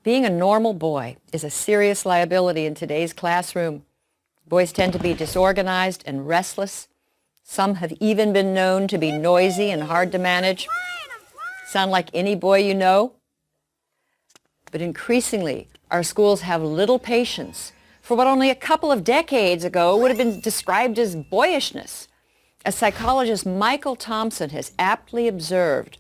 Being a normal boy is a serious liability in today's classroom. Boys tend to be disorganized and restless. Some have even been known to be noisy and hard to manage. Sound like any boy you know? But increasingly, our schools have little patience for what only a couple of decades ago would have been described as boyishness. As psychologist Michael Thompson has aptly observed,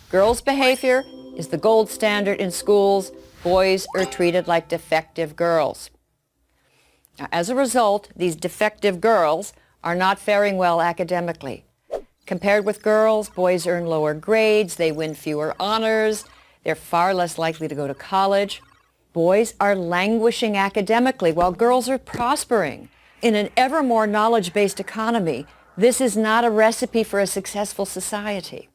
girls' behavior is the gold standard in schools. Boys are treated like defective girls. Now, as a result, these defective girls are not faring well academically. Compared with girls, boys earn lower grades, they win fewer honors, they're far less likely to go to college. Boys are languishing academically while girls are prospering. In an ever more knowledge-based economy, this is not a recipe for a successful society.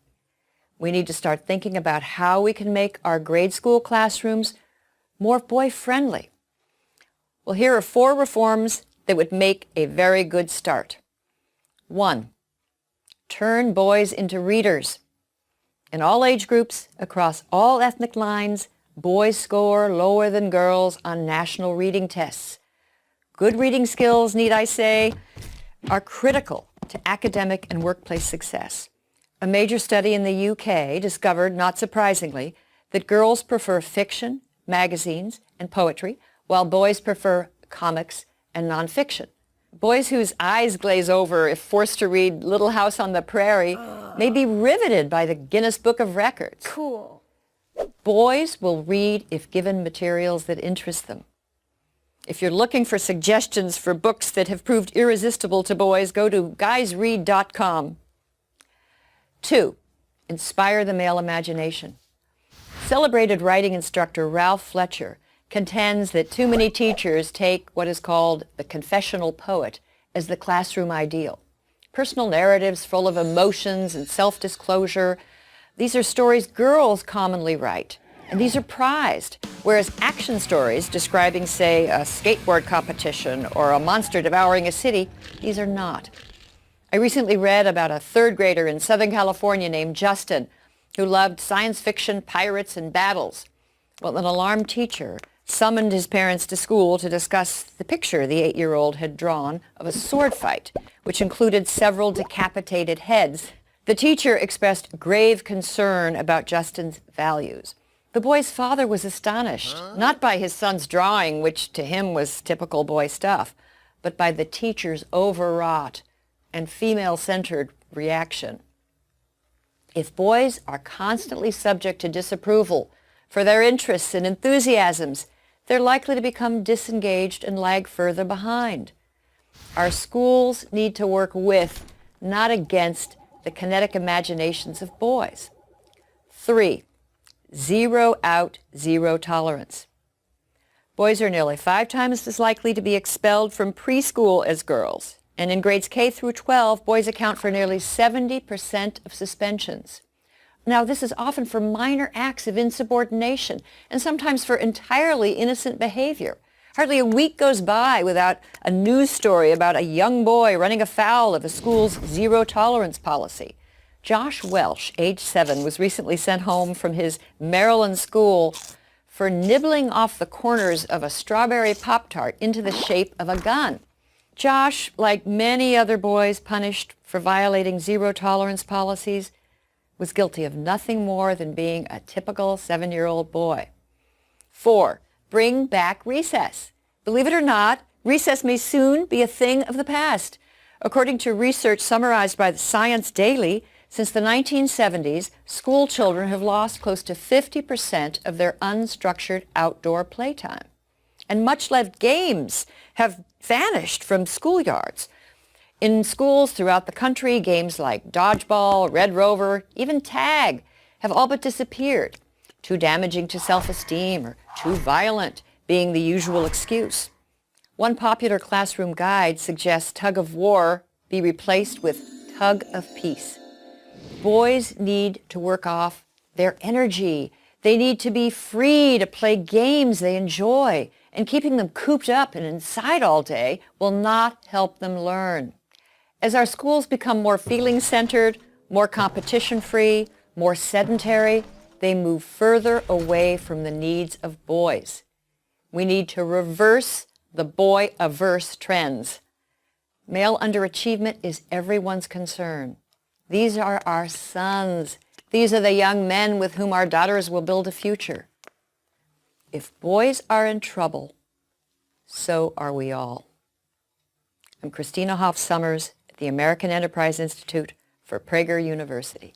We need to start thinking about how we can make our grade school classrooms more boy-friendly. Well, here are 4 reforms that would make a very good start. 1. Turn boys into readers. In all age groups, across all ethnic lines, boys score lower than girls on national reading tests. Good reading skills, need I say, are critical to academic and workplace success. A major study in the UK discovered, not surprisingly, that girls prefer fiction, magazines, and poetry, while boys prefer comics and nonfiction. Boys whose eyes glaze over if forced to read Little House on the Prairie may be riveted by the Guinness Book of Records. Cool. Boys will read if given materials that interest them. If you're looking for suggestions for books that have proved irresistible to boys, go to guysread.com. 2. Inspire the male imagination. Celebrated writing instructor Ralph Fletcher contends that too many teachers take what is called the confessional poet as the classroom ideal. Personal narratives full of emotions and self-disclosure. These are stories girls commonly write, and these are prized, whereas action stories describing, say, a skateboard competition or a monster devouring a city, these are not. I recently read about a 3rd grader in Southern California named Justin who loved science fiction, pirates, and battles. Well, an alarmed teacher summoned his parents to school to discuss the picture the 8-year-old had drawn of a sword fight, which included several decapitated heads. The teacher expressed grave concern about Justin's values. The boy's father was astonished, not by his son's drawing, which to him was typical boy stuff, but by the teacher's overwrought and female-centered reaction. If boys are constantly subject to disapproval for their interests and enthusiasms, they're likely to become disengaged and lag further behind. Our schools need to work with, not against, the kinetic imaginations of boys. 3. Zero out, zero tolerance. Boys are nearly 5 times as likely to be expelled from preschool as girls. And in grades K through 12, boys account for nearly 70% of suspensions. Now, this is often for minor acts of insubordination and sometimes for entirely innocent behavior. Hardly a week goes by without a news story about a young boy running afoul of the school's zero-tolerance policy. Josh Welsh, age 7, was recently sent home from his Maryland school for nibbling off the corners of a strawberry Pop-Tart into the shape of a gun. Josh, like many other boys punished for violating zero-tolerance policies, was guilty of nothing more than being a typical 7-year-old boy. 4. Bring back recess. Believe it or not, recess may soon be a thing of the past. According to research summarized by the Science Daily, since the 1970s, school children have lost close to 50% of their unstructured outdoor playtime. And much-loved games have vanished from schoolyards. In schools throughout the country, games like dodgeball, Red Rover, even tag have all but disappeared. Too damaging to self-esteem or too violent being the usual excuse. One popular classroom guide suggests tug of war be replaced with tug of peace. Boys need to work off their energy. They need to be free to play games they enjoy, and keeping them cooped up and inside all day will not help them learn. As our schools become more feeling-centered, more competition-free, more sedentary, they move further away from the needs of boys. We need to reverse the boy-averse trends. Male underachievement is everyone's concern. These are our sons. These are the young men with whom our daughters will build a future. If boys are in trouble, so are we all. I'm Christina Hoff Sommers at the American Enterprise Institute for Prager University.